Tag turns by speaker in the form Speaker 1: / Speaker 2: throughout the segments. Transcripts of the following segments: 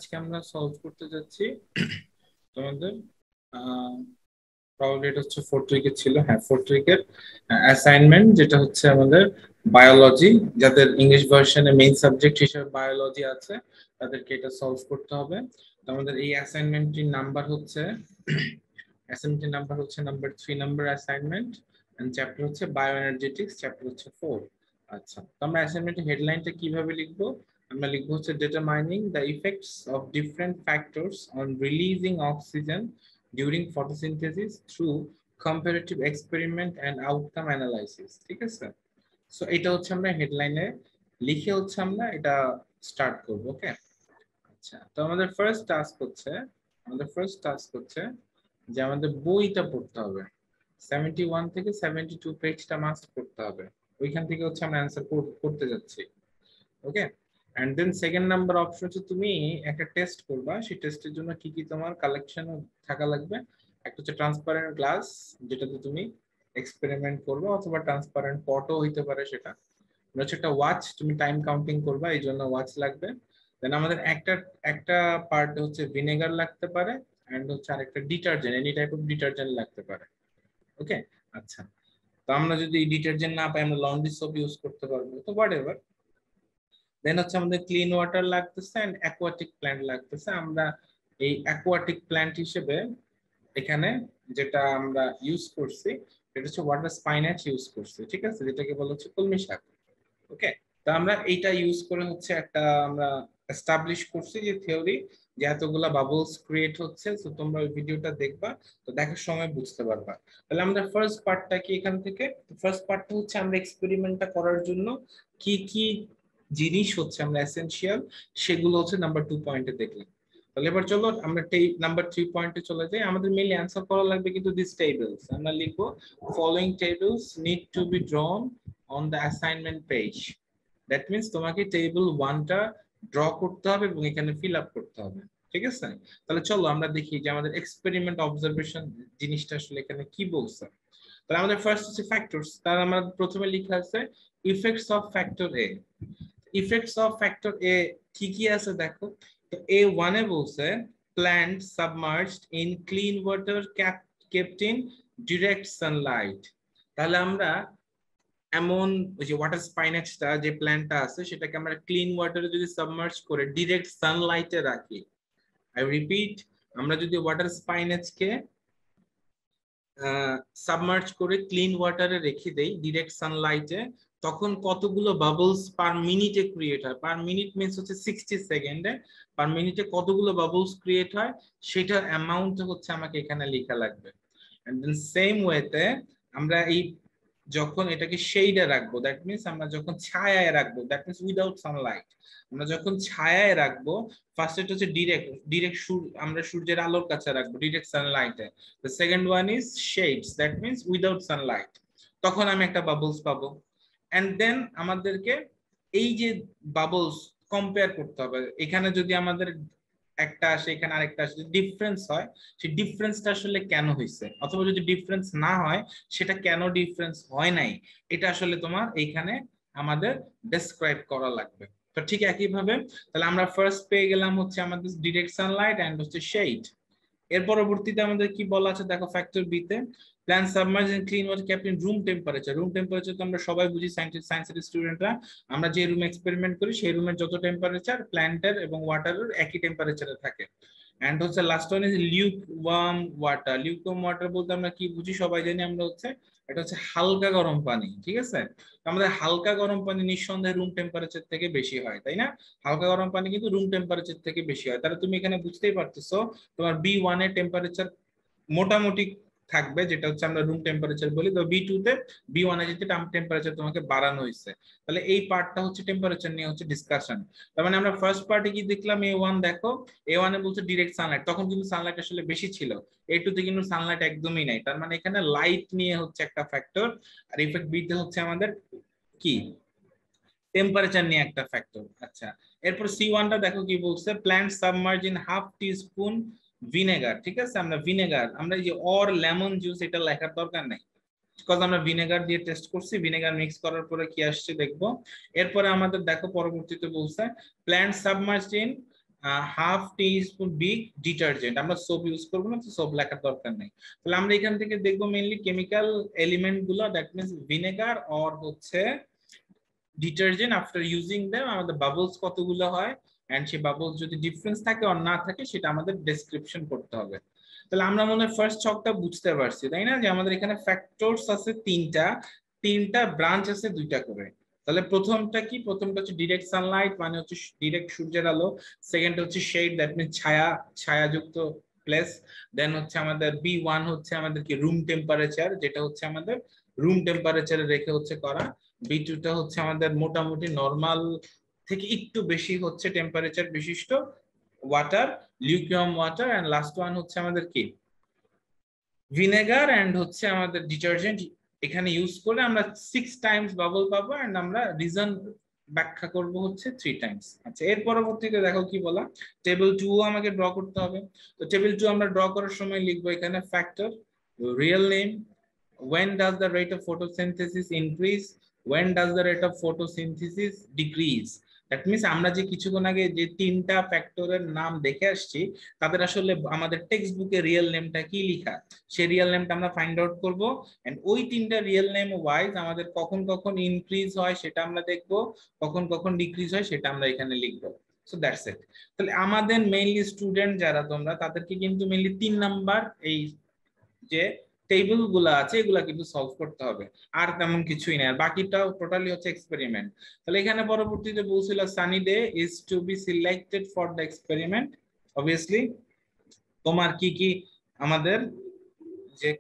Speaker 1: আজকে আমরা সলভ করতে যাচ্ছি তোমাদের প্রবাবলি এটা হচ্ছে ফোর্থ উইকের ছিল, হ্যাঁ ফোর্থ উইকের অ্যাসাইনমেন্ট, যেটা হচ্ছে আমাদের বায়োলজি। যাদের ইংলিশ ভার্সনে মেইন সাবজেক্ট হিসেবে বায়োলজি আছে তাদেরকে এটা সলভ করতে হবে। তো আমাদের এই অ্যাসাইনমেন্টটির নাম্বার হচ্ছে number 3 number assignment, and chapter হচ্ছে বায়োএনার্জেটিক্স, চ্যাপ্টার হচ্ছে 4। আচ্ছা, তো আমরা অ্যাসাইনমেন্টের হেডলাইনটা কিভাবে লিখবো? আমরা লিখবো হচ্ছে determining the effects of different factors on releasing oxygen during photosynthesis through comparative experiment and outcome analysis। ঠিক আছে, সো এটা হচ্ছে আমরা হেডলাইনে লিখে হচ্ছে আমরা এটা স্টার্ট করব। ওকে, আচ্ছা, তো আমাদের ফার্স্ট টাস্ক হচ্ছে যে আমাদের বইটা পড়তে হবে। 71 থেকে 72 পেজটা মাস্ট পড়তে হবে। ওইখান থেকে হচ্ছে আমরা অ্যানসার করতে যাচ্ছি। Okay, and then second number option হচ্ছে তুমি একটা টেস্ট করবা। সেই টেস্টের জন্য কি কি তোমার কালেকশন থাকা লাগবে? একটা হচ্ছে ট্রান্সপারেন্ট গ্লাস, যেটাতে তুমি এক্সপেরিমেন্ট করবে, অথবা ট্রান্সপারেন্ট পটও হইতে পারে সেটা। হচ্ছে একটা ওয়াচ, তুমি টাইম কাউন্টিং করবা, এই জন্য ওয়াচ লাগবে। দেন আমাদের একটা একটা পার্ট হচ্ছে ভিনেগার লাগতে পারে, এন্ড হচ্ছে আরেকটা detergent, any type of detergent লাগতে পারে। ওকে, আচ্ছা, তো আমরা যদি ডিটারজেন্ট না পাই আমরা লন্ড্রি সোপ ইউজ করতে পারবো, তো হোয়াট এভার। দেন হচ্ছে আমাদের ক্লিন ওয়াটার লাগতেছে এন্ড অ্যাকোয়াটিক প্ল্যান্ট লাগতেছে। আমরা এই অ্যাকোয়াটিক প্ল্যান্ট হিসেবে এখানে যেটা আমরা ইউজ করছি এটা হচ্ছে ওয়াটার স্পাইনাচ ইউজ করছি, ঠিক আছে, যেটাকে বলা হচ্ছে কলমি শাক। ওকে, তো আমরা এইটা ইউজ করে হচ্ছে একটা আমরা এস্টাবলিশ করছি যে থিওরি, যে এতগুলা বাবলস ক্রিয়েট হচ্ছে। তো তোমরা ওই ভিডিওটা দেখবা, তো দেখার সময় বুঝতে পারবা। তাহলে আমরা ফার্স্ট পার্টটা কি এখান থেকে, ফার্স্ট পার্টটা হচ্ছে আমরা এক্সপেরিমেন্টটা করার জন্য কি কি জিনিস হচ্ছে আমরা এসেনশিয়াল, সেগুলো হচ্ছে নাম্বার 2 পয়েন্টে দেখলাম। তাহলে এবার চলো আমরা নাম্বার 3 পয়েন্টে চলে যাই। আমাদের মেইনলি অ্যানসার করা লাগবে কিন্তু দিস টেবলস। আমরা লিখবো following tables need to B ড্রন on the assignment page. That means তোমাকে টেবিল 1টা ড্র করতে হবে এবং এখানে ফিল আপ করতে হবে। ঠিক আছে, তাহলে চলো আমরা দেখি যে আমাদের এক্সপেরিমেন্ট অবজারভেশন জিনিসটা আসলে এখানে কি বলছে। তাহলে আমাদের ফার্স্ট হচ্ছে ফ্যাক্টরস। তার আমরা প্রথমে লেখা আছে effects of factor A. Effects of factor A কি কি আছে দেখো। তো A1 এ বলছে plant submerged in clean water kept in direct sunlight. তাহলে আমরা এমন ওই যে ওয়াটার স্পাইনাচটা যে প্ল্যান্টটা আছে সেটাকে আমরা ক্লিন ওয়াটারে যদি সাবমার্জ করে ডিরেক্ট সানলাইটে রাখি, আই রিপিট, আমরা যদি ওয়াটার স্পাইনাচকে সাবমার্জ করে ক্লিন ওয়াটারে রেখে দেই ডিরেক্ট সানলাইটে, তখন কতগুলো বাবলস পার মিনিটে ক্রিয়েট হয়। পার মিনিট মিনস হচ্ছে 60 সেকেন্ডে পার মিনিটে কতগুলো বাবলস ক্রিয়েট হয় সেটার অ্যামাউন্ট হচ্ছে আমাকে এখানে লেখা লাগবে। এন্ড দেন সেম ওয়েতে আমরা এই যখন এটাকে শেডে রাখবো, দ্যাট মিন্স আমরা যখন ছায়ায় রাখবো, দ্যাট মিন্স উইদাউট সানলাইট, আমরা যখন ছায়ায় রাখবো, ফার্স্ট এটা হচ্ছে ডিরেক্ট আমরা সূর্যের আলোর কাছে রাখবো ডিরেক্ট সানলাইটে। The second one is shades, that means without sunlight, তখন আমি একটা বাবলস পাবো। এন্ড দেন আমাদেরকে এই যে বাবলস কম্পেয়ার করতে হবে। এখানে যদি আমাদের একটা আসে এখানে আরেকটা আসে, ডিফারেন্স হয়, সেই ডিফারেন্সটা আসলে কেন হয়েছে, অথবা যদি ডিফারেন্স না হয় সেটা কেন ডিফারেন্স হয় নাই, এটা আসলে তোমার এইখানে আমাদের ডেসক্রাইব করা লাগবে। তো ঠিক একইভাবে তাহলে আমরা ফার্স্ট পেয়ে গেলাম হচ্ছে আমাদের ডিরেক্ট সানলাইট এন্ড হচ্ছে শেড। এর পরবর্তীতে আমাদের কি বলা আছে দেখো ফ্যাক্টর বি তে, plant submerge in clean water kept in room temperature. Room temperature তো আমরা সবাই বুঝি, সায়েন্সের স্টুডেন্টরা, আমরা যে রুমে এক্সপেরিমেন্ট করি সেই রুমের যত টেম্পারেচার প্ল্যান্টের এবং ওয়াটারের একই টেম্পারেচারে থাকে। এন্ড হচ্ছে last one is Luke worm water. Luke worm water বলতে আমরা কি বুঝি সবাই জানি, আমরা হচ্ছে এটা হচ্ছে হালকা গরম পানি। ঠিক আছে, আমাদের হালকা গরম পানি নিঃসন্দেহে রুম টেম্পারেচার থেকে বেশি হয়, তাই না? হালকা গরম পানি কিন্তু রুম টেম্পারেচার থেকে বেশি হয়। তাহলে তুমি এখানে বুঝতেই পারতেছো তোমার B1 এর টেম্পারেচার মোটামুটি থাকবে, যেটা হচ্ছে আমরা রুম টেম্পারেচার বলি। তো B2 তে B1 এ যেটা টেম্পারেচার তোমাকে বাড়ানো হয়েছে, তাহলে এই পার্টটা হচ্ছে টেম্পারেচার নিয়ে হচ্ছে ডিসকাশন। তার মানে আমরা ফার্স্ট পার্টে কি দেখলাম, A1 দেখো, A1 এ বলছে ডিরেক্ট সানলাইট, তখন কিন্তু সানলাইট আসলে বেশি ছিল। A2 তে কিন্তু সানলাইট একদমই নাই, তার মানে এখানে লাইট নিয়ে হচ্ছে একটা ফ্যাক্টর, আর ইফেক্ট বি তে হচ্ছে আমাদের কি টেম্পারেচার নিয়ে একটা ফ্যাক্টর। আচ্ছা, এরপর C1টা দেখো কি বলছে, plant submerge in half teaspoon vinegar. ঠিক আছে, আমরা ভিনেগার, আমরা এই যে অর লেমন জুস এটা লেখার দরকার নাই, বিকজ আমরা ভিনেগার দিয়ে টেস্ট করছি, ভিনেগার মিক্স করার পরে কি আসছে দেখবো। এরপরে আমাদের দেখো পরবর্তীতে বলছে plant submerged in half teaspoon big detergent, আমরা সোপ ইউজ করবো না, তো সোপ লেখার দরকার নেই। তাহলে আমরা এখান থেকে দেখবো মেইনলি কেমিক্যাল এলিমেন্ট গুলো, দ্যাট মিনস ভিনেগার অর হচ্ছে ডিটারজেন্ট, আফটার ইউজিং দেম আমাদের বাবলস কতগুলো হয়, এন্ড সেই বাবলস যদি ডিফারেন্স থাকে আর না থাকে সেটা আমাদের ডেসক্রিপশন করতে হবে। তাহলে আমরা মনে হয় ফার্স্ট ছকটা বুঝতে পারছি, তাই না, যে আমাদের এখানে ফ্যাক্টরস আছে তিনটা ব্রাঞ্চ আছে দুইটা করে। তাহলে প্রথমটা কি, প্রথমটা হচ্ছে ডিরেক্ট সানলাইট, মানে হচ্ছে ডিরেক্ট সূর্যের আলো। সেকেন্ড হচ্ছে শেড, দ্যাট মিনস ছায়াযুক্ত প্লেস। দেন হচ্ছে আমাদের B1 হচ্ছে আমাদের কি রুম টেম্পারেচার, যেটা হচ্ছে আমাদের রুম টেম্পারেচারে রেখে হচ্ছে করা। B2টা হচ্ছে আমাদের মোটামুটি নরমাল থেকে একটু বেশি হচ্ছে টেম্পারেচার বিশিষ্ট water, lukewarm water. And last one হচ্ছে আমাদের কি ভিনেগার এন্ড হচ্ছে আমাদের ডিটারজেন্ট। এখানে ইউজ করে আমরা 6 টাইমস বাবল পাবো, এন্ড আমরা রিজন ব্যাখ্যা করব হচ্ছে 3 টাইমস। আচ্ছা, এর পরবর্তীতে দেখো কি বলা, টেবিল 2 আমাকে ড্র করতে হবে। তো টেবিল 2 আমরা ড্র করার সময় লিখবো এখানে factor, real name, when does the rate of photosynthesis increase, when does the rate of photosynthesis decrease। That means আমরা যে কিছুক্ষণ আগে যে তিনটা ফ্যাক্টরের নাম দেখে আসছি, তাদের আসলে আমাদের টেক্সট বুকে রিয়েল নেমটা কি লেখা, সেই রিয়েল নেমটা আমরা ফাইন্ড আউট করব। এন্ড ওই তিনটা রিয়েল নেম ওয়াইজ আমাদের কখন কখন ইনক্রিজ হয় সেটা আমরা দেখব, কখন কখন ডিক্রিজ হয় সেটা আমরা এখানে লিখবো। So that's it. তাহলে আমাদের মেইনলি স্টুডেন্ট যারা তোমরা, তাদেরকে কিন্তু মেইনলি 3 নাম্বার এই যে টেবিল গুলা আছে এগুলা কিন্তু সলভ করতে হবে, আর তেমন কিছুই না, আর বাকিটাও টোটালি হচ্ছে এক্সপেরিমেন্ট। তাহলে এখানে পরবর্তীতে বলছিল sunny day is to be selected for the experiment. Obviously তোমার কি কি আমাদের যে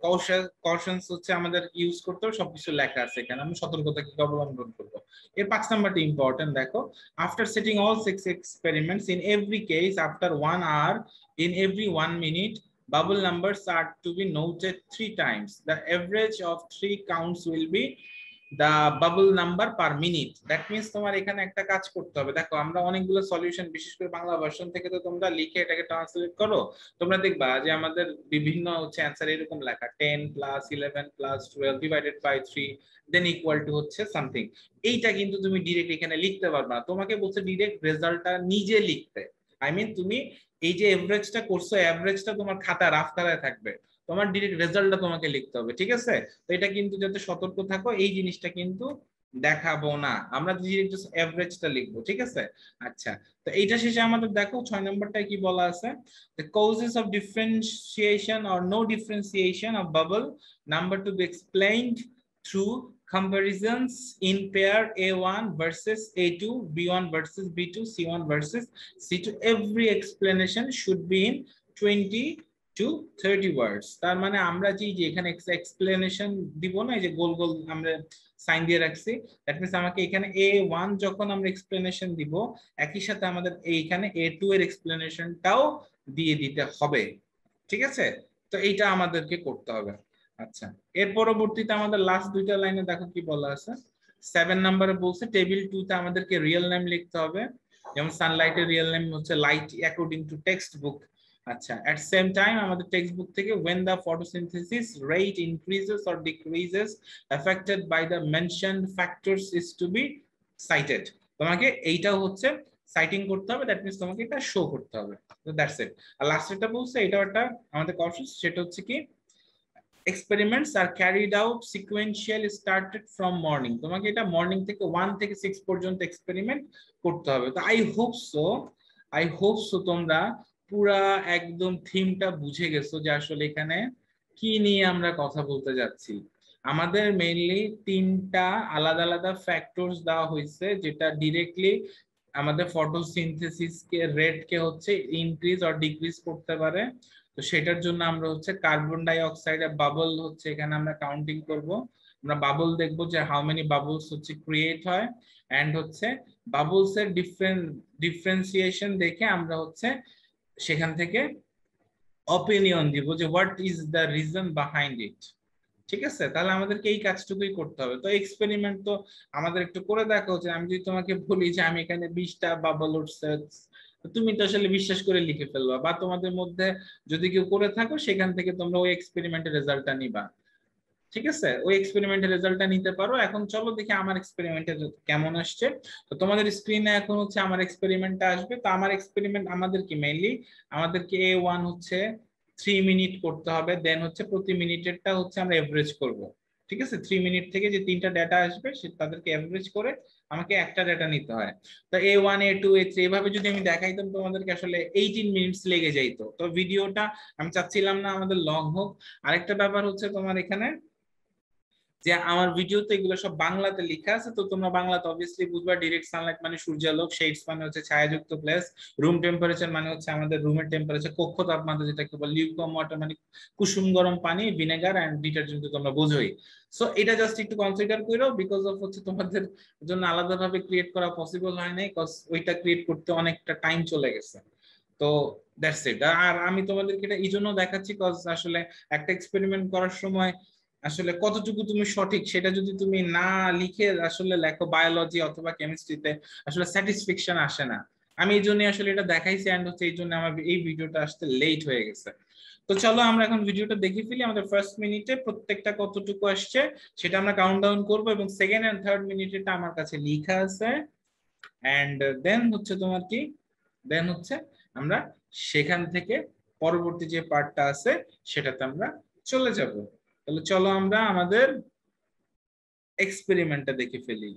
Speaker 1: কশনস হচ্ছে আমাদের ইউজ করতে হবে সবকিছু লেখা আছে এখানে, আমি সতর্কতা কি অবলম্বন করব। এর 5 নাম্বারটা ইম্পর্টেন্ট, দেখো after setting all 6 experiments in every case after 1 hour in every 1 minute bubble numbers are to be noted 3 times. The average of 3 counts will be the bubble number per minute. That means তোমার এখানে একটা কাজ করতে হবে। দেখো আমরা অনেকগুলো solution, বিশেষ করে বাংলা ভার্সন থেকে তো তোমরা লিখে এটাকে ট্রান্সলেট করো, তোমরা দেখবা যে আমাদের বিভিন্ন হচ্ছে অ্যানসার এরকম লেখা 10 plus 11 plus 12 divided by 3 then equal to হচ্ছে সামথিং। এইটা কিন্তু তুমি ডিরেক্ট এখানে লিখতে পারবা না, তোমাকে বলছে ডিরেক্ট রেজাল্টটা নিজে লিখতে। আই মিন তুমি এই যে এভারেজটা করছো, এভারেজটা তোমার খাতা রাফ খাতায় থাকবে, তোমার ডিরেক্ট রেজাল্টটা তোমাকে লিখতে হবে, ঠিক আছে। তো এটা কিন্তু যাতে সতর্ক থাকো, এই জিনিসটা কিন্তু দেখাবো না, আমরা ডিরেক্ট জাস্ট এভারেজটা লিখবো, ঠিক আছে। আচ্ছা, তো এইটা শেষে আমাদের দেখো 6 নাম্বারটা কি বলা আছে, the causes of differentiation or no differentiation of bubble number to be explained through comparisons in pair A1 versus A2, B1 versus B2, C1 versus C2. Every explanation should be in 20 to 30 words। তার মানে আমরা যে এখানে explanation দিব না, এই যে গোল গোল আমরা সাইন দিয়ে রাখছি, দ্যাট মিন্স আমাকে এখানে A1 যখন আমরা এক্সপ্লেনেশন দিব, একই সাথে আমাদের এইখানে A2 এর এক্সপ্লেনেশনটাও দিয়ে দিতে হবে, ঠিক আছে। তো এইটা আমাদেরকে করতে হবে। আচ্ছা, এর পরবর্তীতে আমাদের লাস্ট দুইটা লাইনে দেখো কি বলা আছে। 7 নম্বরে বলছে টেবিল 2 তে আমাদেরকে রিয়েল নেম লিখতে হবে, যেমন সানলাইটের রিয়েল নেম হচ্ছে light according to text book. আচ্ছা, at সেম টাইম আমাদের টেক্সট বুক থেকে when the photosynthesis rate increases or decreases affected by the mentioned factors is to be cited। তোমাকে এইটাও হচ্ছে সাইটিং করতে হবে, দ্যাট মিন্স তোমাকে এটা শো করতে হবে। তো দ্যাটস ইট। আর লাস্ট এটা বলছে, এটাও একটা আমাদের কনসেপ্ট, সেটা হচ্ছে কি experiments are carried out sequentially started from morning। তোমাকে এটা মর্নিং থেকে 1 থেকে 6 পর্যন্ত এক্সপেরিমেন্ট করতে হবে। তো আই হোপ সো তোমরা পুরা একদম থিমটা বুঝে গেছো যে আসলে এখানে কি নিয়ে আমরা কথা বলতে যাচ্ছি। আমাদের মেইনলি 3টা আলাদা আলাদা ফ্যাক্টরস দেওয়া হয়েছে, যেটা ডিরেক্টলি আমাদের ফটোসিনথেসিস কে রেট কে হচ্ছে ইনক্রিজ অর ডিক্রিজ করতে পারে। তো সেটার জন্য আমরা হচ্ছে কার্বন ডাই অক্সাইডের বাবল হচ্ছে এখানে আমরা কাউন্টিং করব। আমরা বাবল দেখবো যে হাউ মেনি বাবলস হচ্ছে ক্রিয়েট হয়, এন্ড হচ্ছে বাবলস এর ডিফারেন্সিয়েশন দেখে আমরা হচ্ছে সেখান থেকে অপিনিয়ন দিব যে what is the reason behind it, ঠিক আছে। তাহলে আমাদেরকে এই কাজটুকুই করতে হবে। তো এক্সপেরিমেন্ট তো আমাদের একটু করে দেখা হচ্ছে। আমি যদি তোমাকে বলি যে আমি এখানে 20টা বাবল উঠছে, তুমি তো আসলে বিশ্বাস করে লিখে ফেলবা, বা তোমাদের মধ্যে যদি কেউ করে থাকো সেখান থেকে তোমরা ওই এক্সপেরিমেন্টের রেজাল্টটা নিবা। ঠিক আছে, ওই এক্সপেরিমেন্টের রেজাল্টটা নিতে পারো। এখন চলো দেখি আমার এক্সপেরিমেন্টে কেমন আসছে। তো তোমাদের স্ক্রিনে এখন হচ্ছে আমার এক্সপেরিমেন্টটা আসবে। তো আমার এক্সপেরিমেন্ট আমাদের কি মেইনলি আমাদেরকে A1 হচ্ছে 3 মিনিট করতে হবে, দেন হচ্ছে প্রতি মিনিটেরটা হচ্ছে আমরা এভারেজ করব। ঠিক আছে, 3 মিনিট থেকে যে তিনটা ডেটা আসবে সে তাদেরকে এভারেজ করে আমাকে একটা ডেটা নিতে হয়। তো A1 A2 A3 এভাবে যদি আমি দেখাইতাম তোমাদেরকে আসলে 18 মিনিটস লেগে যাইতো। তো ভিডিওটা আমি চাচ্ছিলাম না আমাদের লং হোক। আরেকটা ব্যাপার হচ্ছে তোমার এখানে যে আমার ভিডিওতে এগুলো সব বাংলাতে লেখা আছে, তো তোমরা বাংলাতে অবভিয়াসলি বুঝবা। ডিরেক্ট সানলাইট মানে সূর্যালোক, শেডস মানে হচ্ছে ছায়াযুক্ত প্লেস, রুম টেম্পারেচার মানে হচ্ছে আমাদের রুমের টেম্পারেচার, কক্ষ তাপমাত্রা যেটাকে বলে, লিউকওয়ার্ম ওয়াটার মানে কুসুম গরম পানি, ভিনেগার এন্ড ডিটারজেন্ট তো তোমরা বোঝোই। সো এটা জাস্ট একটু কনসিডার করো, বিকজ অফ হচ্ছে তোমাদের জন্য আলাদাভাবে ক্রিয়েট করা পসিবল হয় নাই, কজ ওইটা ক্রিয়েট করতে অনেকটা টাইম চলে গেছে। তো দ্যাটস ইট। আর আমি তোমাদেরকে এটা এই জন্য দেখাচ্ছি কজ আসলে একটা এক্সপেরিমেন্ট করার সময় আসলে কতটুকু তুমি সঠিক সেটা যদি তুমি না লিখে আসলে লেখো বায়োলজি অথবা কেমিস্ট্রিতে, আসলে স্যাটিসফ্যাকশন আসে না। আমি এই জন্য আসলে এটা দেখাইছি, এন্ড হচ্ছে এই জন্য আমার এই ভিডিওটা আসতে লেট হয়ে গেছে। তো চলো আমরা এখন ভিডিওটা দেখে ফেলি, আমাদের ফার্স্ট মিনিটে প্রত্যেকটা কতটুকু আসছে সেটা আমরা কাউন্ট ডাউন করবো, এবং সেকেন্ড এন্ড থার্ড মিনিটেটা আমার কাছে লেখা আছে। এন্ড দেন হচ্ছে তোমার কি, দেন হচ্ছে আমরা সেখান থেকে পরবর্তী যে পার্টটা আছে সেটাতে আমরা চলে যাব। তাহলে চলো আমরা আমাদের এক্সপেরিমেন্টটা দেখে ফেলি।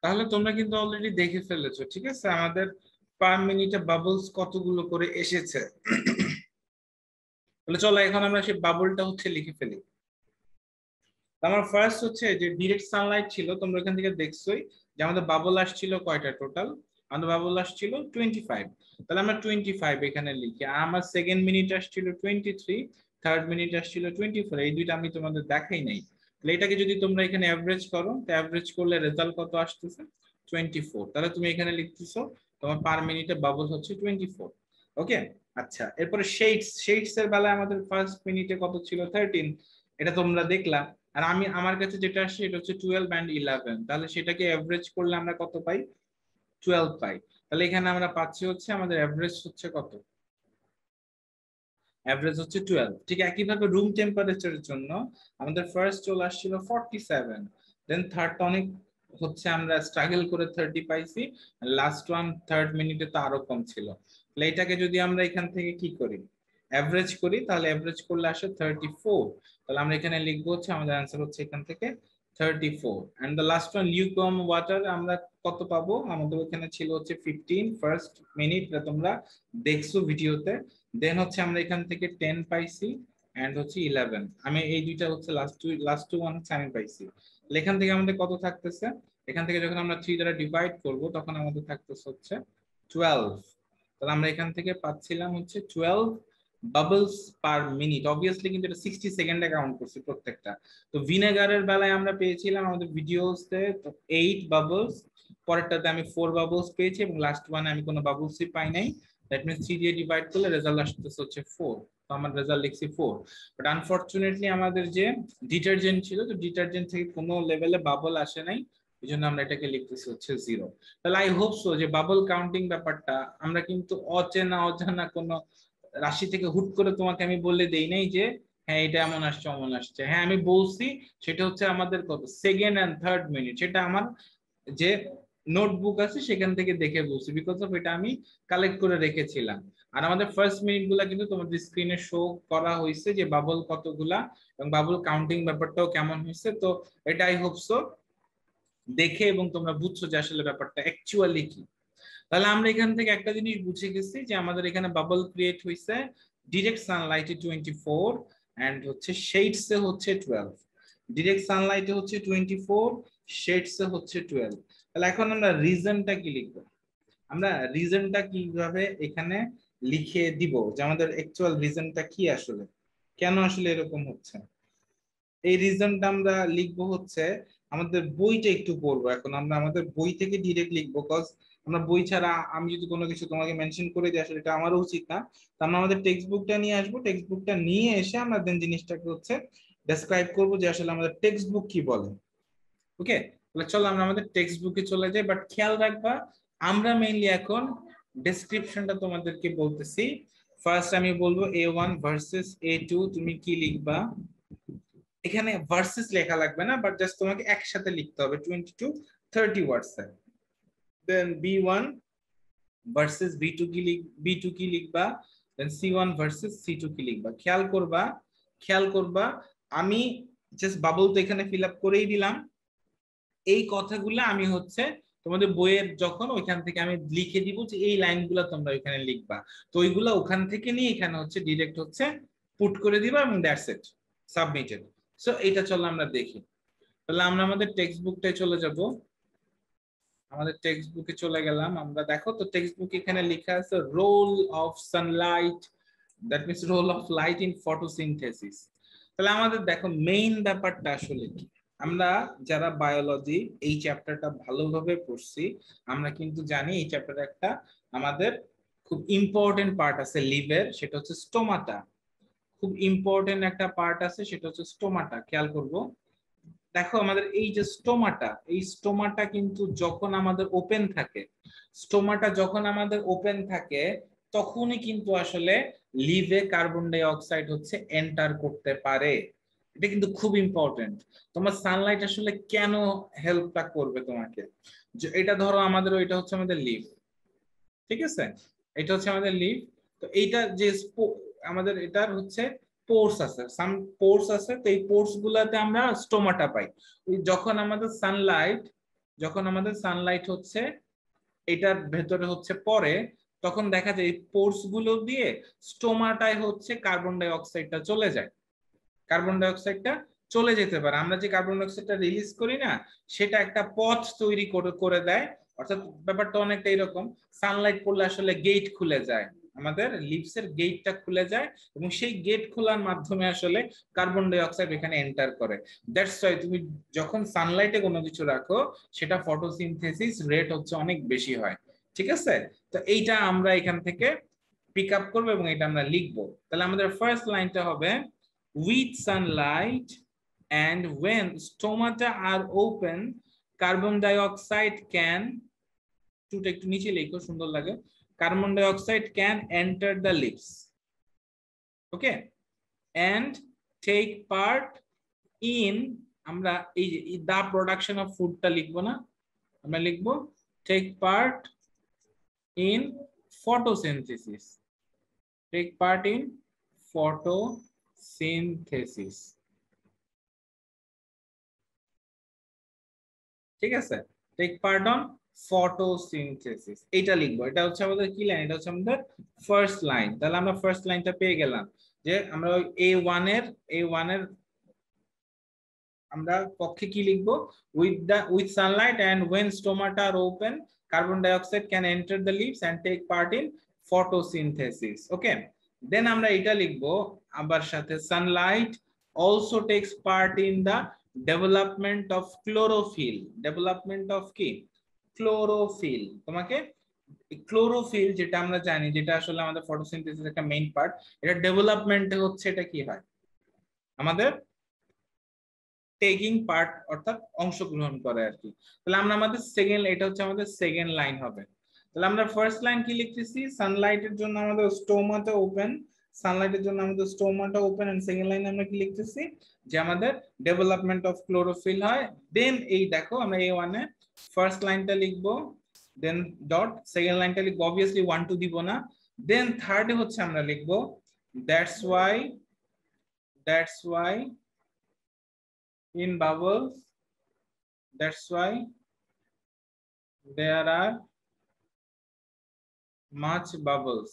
Speaker 1: তাহলে তোমরা কিন্তু অলরেডি দেখে ফেলেছো, ঠিক আছে, আমাদের পার মিনিটে বাবলস কতগুলো করে এসেছে। তাহলে চলো এখন আমরা সেই বাবলটা হচ্ছে লিখে ফেলি। আমার ফার্স্ট হচ্ছে যে ডিরেক্ট সানলাইট ছিল, তোমরা এখান থেকে দেখছোই যে আমাদের বাবল আসছিল কয়টা টোটাল, আমাদের বাবল আসছিল 25। তাহলে আমরা 25 এখানে লিখি। আর আমার সেকেন্ড মিনিট আসছিল 23, থার্ড মিনিট আসছিল 24। এই দুইটা আমি তোমাদের দেখাই নাই। তাহলে এটাকে যদি তোমরা এখানে অ্যাভারেজ করো, তো অ্যাভারেজ করলে রেজাল্ট কত আসতেছে 24। তাহলে তুমি এখানে লিখতেছো তোমার পার মিনিটে বাবল হচ্ছে 24। ওকে, আচ্ছা, এরপরে শেডস, শেডস এর বেলায় আমাদের ফার্স্ট মিনিটে কত ছিল 13, এটা তোমরা দেখলা। আর আমি আমার কাছে যেটা আসছে এটা হচ্ছে 12 and 11, তাহলে সেটাকে এভারেজ করলে আমরা কত পাই 12 পাই। তাহলে এখানে আমরা পাচ্ছি হচ্ছে আমাদের এভারেজ হচ্ছে কত, এভারেজ হচ্ছে 12। ঠিক একইভাবে রুম টেম্পারেচারের জন্য আমাদের ফার্স্ট চলে আসছিল 47, দেন থার্ড অনেক হচ্ছে আমরা স্ট্রাগল করে 30 পাইছি, লাস্ট ওয়ান থার্ড মিনিটে তো আরো কম ছিল। তাহলে এটাকে যদি আমরা এখান থেকে কি করি এভারেজ করি, তাহলে এভারেজ করলে আসে 34। তাহলে আমরা এখানে লিখবো হচ্ছে আমাদের অ্যান্সার হচ্ছে এখান থেকে 34। And the last one lukewarm water আমরা কত পাবো, আমাদের এখানে ছিল হচ্ছে 15 ফার্স্ট মিনিট, তোমরা দেখছো ভিডিওতে। দেন হচ্ছে আমরা এখান থেকে 10 পাইছি এন্ড হচ্ছে 11। আমি এই দুইটা হচ্ছে লাস্ট টু ওয়ান হচ্ছে আমি পাইছি। এখান থেকে আমাদের কত থাকতেছে, এখান থেকে যখন আমরা 3 দ্বারা ডিভাইড করব তখন আমাদের থাকতেছে হচ্ছে 12। তাহলে আমরা এখান থেকে পাচ্ছিলাম হচ্ছে 12 বাবলস পার মিনিট। অবভিয়াসলি কিন্তু এটা 60 সেকেন্ডে কাউন্ট করছি প্রত্যেকটা। তো ভিনেগারের বেলায় আমরা পেয়েছিলাম আমাদের ভিডিওসতে 8 বাবলস, পরেরটাতে আমি 4 বাবলস পেয়েছি এবং লাস্ট ওয়ানে আমি কোনো বাবলসই পাই নাই। দ্যাট মিন্স 3 দিয়ে ডিভাইড করলে রেজাল্ট আসতেছে হচ্ছে 4। তো আমার রেজাল্ট লিখছি 4। বাট আনফরচুনেটলি আমাদের যে ডিটারজেন্ট ছিল, তো ডিটারজেন্ট থেকে কোনো লেভেলে বাবল আসে নাই, এই জন্য আমরা এটাকে লিখতেছি হচ্ছে 0। তাহলে আই হোপ সো যে বাবল কাউন্টিং ব্যাপারটা আমরা কিন্তু অচেনা অজানা কোনো রাশি থেকে হুট করে তোমাকে আমি বলে দেই নাই যে হ্যাঁ এটা এমন আসছে অমন আসছে। হ্যাঁ আমি বলছি সেটা হচ্ছে আমাদের কত সেকেন্ড এন্ড থার্ড মিনিট, সেটা আমার যে নোটবুক আছে সেখান থেকে দেখে বলছি, বিকজ অফ এটা আমি কালেক্ট করে রেখেছিলাম। আর আমাদের ফার্স্ট মিনিট গুলা কিন্তু তোমাদের স্ক্রিনে শো করা হয়েছে যে বাবল কতগুলা এবং বাবল কাউন্টিং ব্যাপারটাও কেমন হয়েছে। তো এটা আই হোপ সো দেখে এবং তোমরা বুঝছো যে আসলে ব্যাপারটা অ্যাকচুয়ালি কি। তাহলে আমরা এখান থেকে একটা জিনিস বুঝে গেছি যে আমাদের এখানে বাবল ক্রিয়েট হয়েছে ডিরেক্ট সানলাইটে 24 এন্ড হচ্ছে শেডস এ হচ্ছে 12। ডিরেক্ট সানলাইটে হচ্ছে 24, শেডস এ হচ্ছে 12। তাহলে এখন আমরা রিজনটা কি লিখবো, আমরা রিজনটা কিভাবে এখানে লিখে দিব যে আমাদের অ্যাকচুয়াল রিজনটা কি, আসলে কেন আসলে এরকম হচ্ছে। এই রিজনটা আমরা লিখবো হচ্ছে আমাদের বইটা একটু পড়বো। এখন আমরা আমাদের বই থেকে ডিরেক্ট লিখবো, কজ আমরা বই ছাড়া আমি যদি কোনো কিছু তোমাকে মেনশন করে দিই আসলে এটা আমারও উচিত না। তো আমরা আমাদের টেক্সট বুকটা নিয়ে আসবো, টেক্সট বুকটা নিয়ে এসে আমরা দেন জিনিসটাকে হচ্ছে ডেসক্রাইব করবো যে আসলে আমাদের টেক্সট বুক কি বলে। ওকে, তাহলে চলো আমরা আমাদের টেক্সট বুকে চলে যাই। বাট খেয়াল রাখবা আমরা মেইনলি এখন ডেসক্রিপশনটা তোমাদেরকে বলতেছি। ফার্স্ট আমি বলবো A1 ভার্সেস A2, তুমি কি লিখবা, এখানে ভার্সেস লেখা লাগবে না, বাট জাস্ট তোমাকে একসাথে লিখতে হবে 20 to 30 words A. Then B1 versus B2 কি লিখবা, দেন C1 ভার্সেস C2 কি লিখবা। খেয়াল করবা আমি জাস্ট বাবল তো এখানে ফিল আপ করেই দিলাম। এই কথাগুলো আমি হচ্ছে তোমাদের বইয়ের যখন ওইখান থেকে আমি লিখে দিব যে এই লাইনগুলো তোমরা ওইখানে লিখবা। তো ওইগুলো ওখান থেকে নিয়ে এখানে হচ্ছে ডিরেক্ট হচ্ছে পুট করে দিবা এবং দ্যাটস ইট, সাবমিটেড। সো এটা চলো আমরা দেখি। তাহলে আমরা আমাদের টেক্সট বুকটায় চলে যাব। আমাদের টেক্সট বুকে চলে গেলাম আমরা। দেখো তো টেক্সট বুক এখানে লেখা আছে role of sunlight, that means role of light in photosynthesis. তাহলে আমাদের দেখো মেইন ব্যাপারটা আসলে কি, আমরা যারা বায়োলজি এই চ্যাপ্টারটা ভালোভাবে পড়ছি আমরা কিন্তু জানি এই চ্যাপ্টারে একটা আমাদের খুব ইম্পর্টেন্ট পার্ট আছে লিভের, সেটা হচ্ছে স্টোমাটা। খুব ইম্পর্টেন্ট একটা পার্ট আছে সেটা হচ্ছে স্টোমাটা, খেয়াল করবো। দেখো আমাদের এই যে স্টোমাটা, এই স্টোমাটা কিন্তু যখন আমাদের ওপেন থাকে, স্টোমাটা যখন আমাদের ওপেন থাকে তখনই কিন্তু আসলে লিভে কার্বন ডাই অক্সাইড হচ্ছে এন্টার করতে পারে। এটা কিন্তু খুব ইম্পর্টেন্ট। তোমার সানলাইট আসলে কেন হেল্পটা করবে তোমাকে, যে এটা ধরো আমাদের এটা হচ্ছে আমাদের লিভ, ঠিক আছে, এটা হচ্ছে আমাদের লিভ। তো এইটা যে আমাদের এটার হচ্ছে পোর্স আছে, সাম পোর্স আছে, তো এই পোর্স গুলাতে আমরা স্টোমাটা পাই। যখন আমাদের সানলাইট যখন আমাদের সানলাইট হচ্ছে এটার ভেতরে হচ্ছে পরে, তখন দেখা যায় এই পোর্স গুলো দিয়ে স্টোমাটায় হচ্ছে কার্বন ডাই অক্সাইডটা চলে যায়। কার্বন ডাই অক্সাইডটা চলে যেতে পারে, আমরা যে কার্বন ডাই অক্সাইডটা রিলিজ করি না, সেটা একটা পথ তৈরি করে করে দেয়। অর্থাৎ ব্যাপারটা অনেকটা এরকম, সানলাইট পড়লে আসলে গেট খুলে যায়, আমাদের লিপসের গেটটা খুলে যায়, এবং সেই গেট খোলার মাধ্যমে আসলে কার্বন ডাই অক্সাইড এখানে এন্টার করে। দ্যাটস ওয়াই তুমি যখন সানলাইটে কোনো কিছু রাখো, সেটা ফটোসিনথেসিস রেট হচ্ছে অনেক বেশি হয়। ঠিক আছে, তো এইটা আমরা এখান থেকে পিক আপ করবো এবং এটা আমরা লিখবো। তাহলে আমাদের ফার্স্ট লাইনটা হবে, with sunlight and when stomata are open, carbon dioxide can, একটু নিচে লিখো সুন্দর লাগে, carbon dioxide can enter the lips, okay, and take part in, আমরা এই যে the production of food টা লিখবো না, আমরা লিখবো take part in photosynthesis, take part in photosynthesis, ঠিক আছে, টেক পার্ট অন ফটোসিনথেসিস, এটা লিখবো। এটা হচ্ছে আমাদের কি লাইন, এটা হচ্ছে আমাদের ফার্স্ট লাইন। তাহলে আমরা ফার্স্ট লাইনটা পেয়ে গেলাম, যে আমরা ওই A1 এর আমরা পক্ষে কি লিখবো, with sunlight and when stomata are open, carbon dioxide can enter the lips and take part in photosynthesis, okay। দেন আমরা এটা লিখবো আবার সাথে, sunlight also takes part in the development of chlorophyll, development of কি, ক্লোরোফিল। তোমাকে chlorophyll যেটা আমরা জানি, যেটা আসলে আমাদের ফটোসিনথেসিস একটা মেইন পার্ট, এটা ডেভেলপমেন্ট হচ্ছে, এটা কি হয়, আমাদের টেকিং পার্ট অর্থাৎ অংশগ্রহণ করে আর কি। তাহলে আমরা আমাদের সেকেন্ড, এটা হচ্ছে আমাদের সেকেন্ড লাইন হবে। তাহলে আমরা ফার্স্ট লাইন কি লিখতেছি, সানলাইটের জন্য আমাদের স্টোমাটা ওপেন, সানলাইটের জন্য আমাদের স্টোমাটা ওপেন, এন্ড সেকেন্ড লাইনে আমরা কি লিখতেছি, যে আমাদের ডেভেলপমেন্ট অফ ক্লোরোফিল হয়। দেন এই দেখো আমরা A1 এ ফার্স্ট লাইনটা লিখবো, দেন ডট, সেকেন্ড লাইনটা লিখবো, অবভিয়াসলি 1 2 দিব না। দেন থার্ডে হচ্ছে আমরা লিখবো that's why in bubbles, that's why there are much bubbles,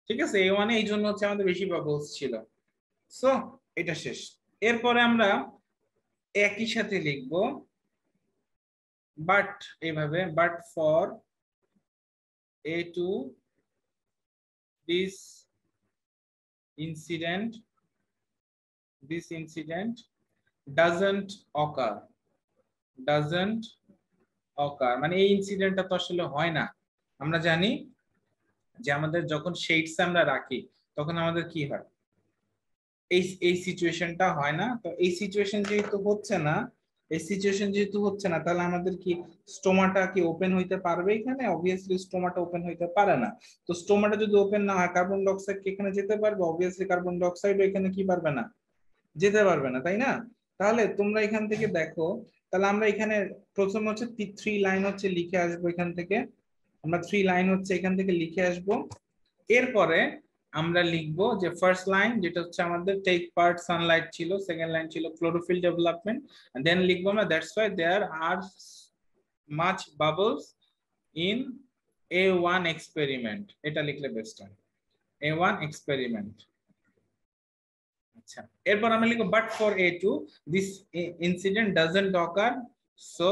Speaker 1: ঠিক আছে। A1 এ এই জন্য হচ্ছে আমাদের বেশি বাবলস ছিল। সো এটা শেষ। এরপরে আমরা একই সাথে লিখবো বাট, এইভাবে, but for A2 this incident doesn't occur, মানে এই ইনসিডেন্টটা তো আসলে হয় না। আমরা জানি যে আমাদের যখন শেডস আমরা রাখি, তখন আমাদের কি হয়, এই সিচুয়েশনটা হয় না। তো এই সিচুয়েশন যেহেতু হচ্ছে না, তাহলে আমাদের কি স্টোমাটা কি ওপেন হইতে পারবে এখানে? অবভিয়াসলি স্টোমাটা ওপেন হইতে পারে না। তো স্টোমাটা যদি ওপেন না হয়, কার্বন ডাই অক্সাইড কি এখানে যেতে পারবে? অবভিয়াসলি কার্বন ডাই অক্সাইড এখানে কি পারবে না, যেতে পারবে না, তাই না? তাহলে তোমরা এখান থেকে দেখো, তাহলে আমরা এখানে প্রথম হচ্ছে 3 লাইন হচ্ছে লিখে আসবো, এখান থেকে আমরা 3 লাইন হচ্ছে এখান থেকে লিখে আসবো। এরপরে আমরা লিখবো যে ফার্স্ট লাইন যেটা হচ্ছে আমাদের টেক পার্ট সানলাইট ছিল, সেকেন্ড লাইন ছিল ক্লোরোফিল ডেভেলপমেন্ট, এন্ড দেন লিখবো আমরা that's why there are much bubbles in A1 experiment, এটা লিখলে বেস্ট হয়, A1 এক্সপেরিমেন্ট। আচ্ছা, এরপর আমরা লিখবো but for A2 this incident doesn't occur, so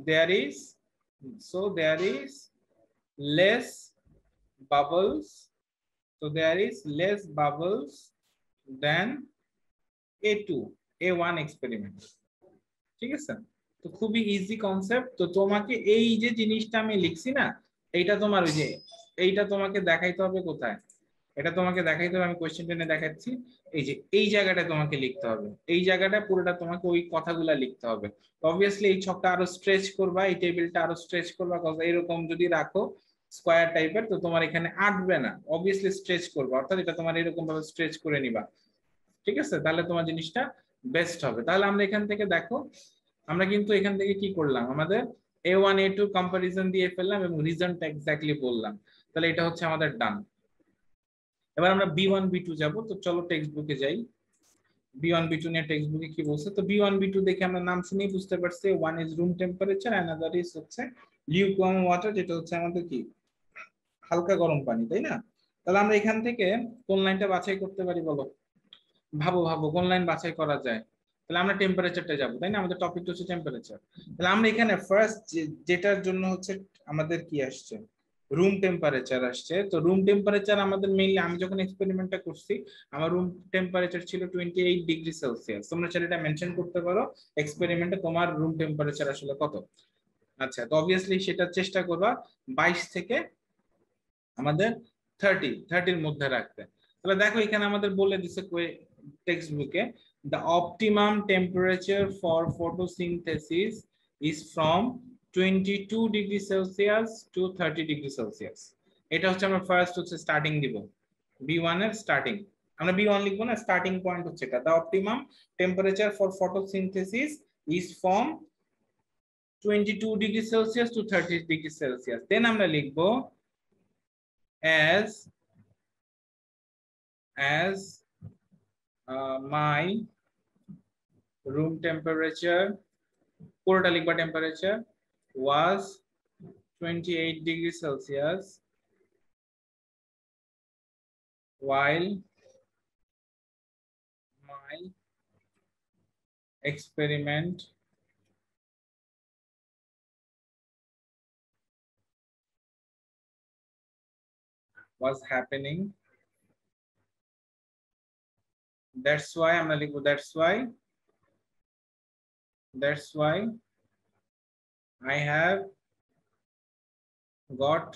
Speaker 1: there is less bubbles, so there is less bubbles than A1 experiment, ঠিক আছে। তো খুবই ইজি কনসেপ্ট। তো তোমাকে এই যে জিনিসটা আমি লিখছি না, এইটা তোমার ওই যে এইটা তোমাকে দেখাইতে হবে কোথায়, এটা তোমাকে দেখাইতে হবে, আমি কোশ্চেন টেনে দেখাচ্ছি, এই যে এই জায়গাটা তোমাকে লিখতে হবে, এই জায়গাটা পুরোটা তোমাকে ওই কথাগুলা লিখতে হবে। অবভিয়াসলি এই ছকটা আরো স্ট্রেচ করবা, এই টেবিলটা আরো স্ট্রেচ করবা, এরকম যদি রাখো স্কোয়ার টাইপের, তো তোমার এখানে আটবে না, অবভিয়াসলি স্ট্রেচ করবা, অর্থাৎ এটা তোমার এরকম ভাবে স্ট্রেচ করে নিবা, ঠিক আছে, তাহলে তোমার জিনিসটা বেস্ট হবে। তাহলে আমরা এখান থেকে দেখো, আমরা কিন্তু এখান থেকে কি করলাম, আমাদের A1 A2 কম্পারিজন দিয়ে ফেললাম এবং রিজনটা এক্স্যাক্টলি বললাম, তাহলে এটা হচ্ছে আমাদের ডান। এবার আমরা B1 B2 যাব। তো চলো টেক্সট বুকে যাই। B1 B2 নিয়ে টেক্সট বুকে কি বলছে, তো B1 B2 দেখে আমরা নাম শুনেই বুঝতে পারছি one is room temperature, another is হচ্ছে লিউকওয়ার্ম ওয়াটার, যেটা হচ্ছে আমাদের কি হালকা গরম পানি, তাই না? তাহলে আমরা এখান থেকে কোন লাইনটা বাছাই করতে পারি বলো? ভাবো ভাবো কোন লাইন বাছাই করা যায়। তাহলে আমরা টেম্পারেচারটা যাবো, তাই না? আমাদের টপিকটা হচ্ছে টেম্পারেচার। তাহলে আমরা এখানে ফার্স্ট যেটার জন্য হচ্ছে আমাদের কি আসছে, রুম টেম্পারেচার আসছে। তো রুম টেম্পারেচার আমাদের মেইনলি, আমি যখন এক্সপেরিমেন্টটা করছি আমার রুম টেম্পারেচার ছিল 28 ডিগ্রি সেলসিয়াস। তোমরা চাইলে এটা মেনশন করতে পারো এক্সপেরিমেন্টে তোমার রুম টেম্পারেচার আসলে কত। আচ্ছা, তো অবভিয়াসলি সেটা চেষ্টা করবা 22 থেকে আমাদের 30 এর মধ্যে রাখতে। তাহলে দেখো এখানে আমাদের বলে দিছে টেক্সট বুকে, the optimum temperature for photosynthesis is from 22 degree Celsius to 30 degree Celsius। এটা হচ্ছে আমরা ফার্স্ট হচ্ছে স্টার্টিং দিব, B1 এর স্টার্টিং। আমরা B1 লিখবো না, স্টার্টিং পয়েন্ট হচ্ছে এটা, the optimum temperature for photosynthesis is from 22 degree Celsius to 30 degree Celsius। দেন আমরা লিখবো as my room temperature, পুরোটা লিখবা temperature, was 28 degree Celsius while my experiment was happening, that's why আমরা লিখবো that's why I have got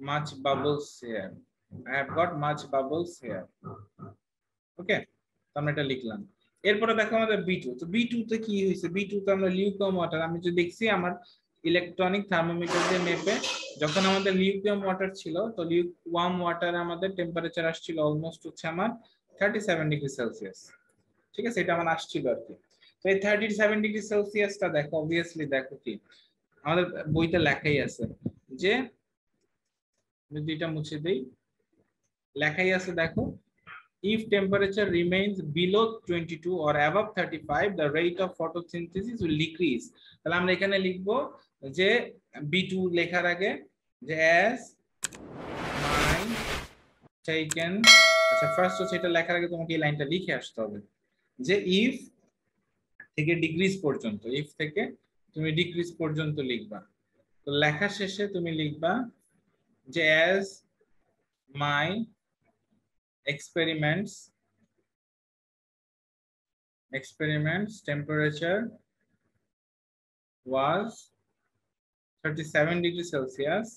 Speaker 1: much bubbles here, I have got much bubbles here। ওকে, তো আমরা এটা লিখলাম। এরপরে দেখো আমাদের B2, তো B2 তে কি হয়েছে, B2 তে আমরা লিউকওয়ার্ম ওয়াটার, আমি যে দেখছি আমার ইলেকট্রনিক থার্মোমিটার দিয়ে মেপে যখন আমাদের লিউকওয়ার্ম ওয়াটার ছিল, তো লিউকওয়ার্ম ওয়াটার আমাদের টেম্পারেচার আসছিল অলমোস্ট হচ্ছে আমার 37 ডিগ্রি সেলসিয়াস। ঠিক আছে, এটা আমার আসছিল আর কি। তো এই 37 ডিগ্রি সেলসিয়াসটা দেখো, অবভিয়াসলি দেখো কি আমাদের বইতে লেখাই আছে যে, যদি এটা মুছে দেই, লেখাই আছে দেখো, if temperature remains below 22 or above 35 the rate of photosynthesis will decrease। তাহলে আমরা এখানে লিখব যে B2 লেখার আগে যে as my taken, আচ্ছা ফার্স্ট হচ্ছে এটা লেখার আগে তোমাকে এই লাইনটা লিখে আসতে হবে যে if থেকে ডিগ্রিজ পর্যন্ত, if থেকে তুমি ডিগ্রিজ পর্যন্ত লিখবা। তো লেখা শেষে তুমি লিখবা যে as my experiments temperature was 37 degrees Celsius,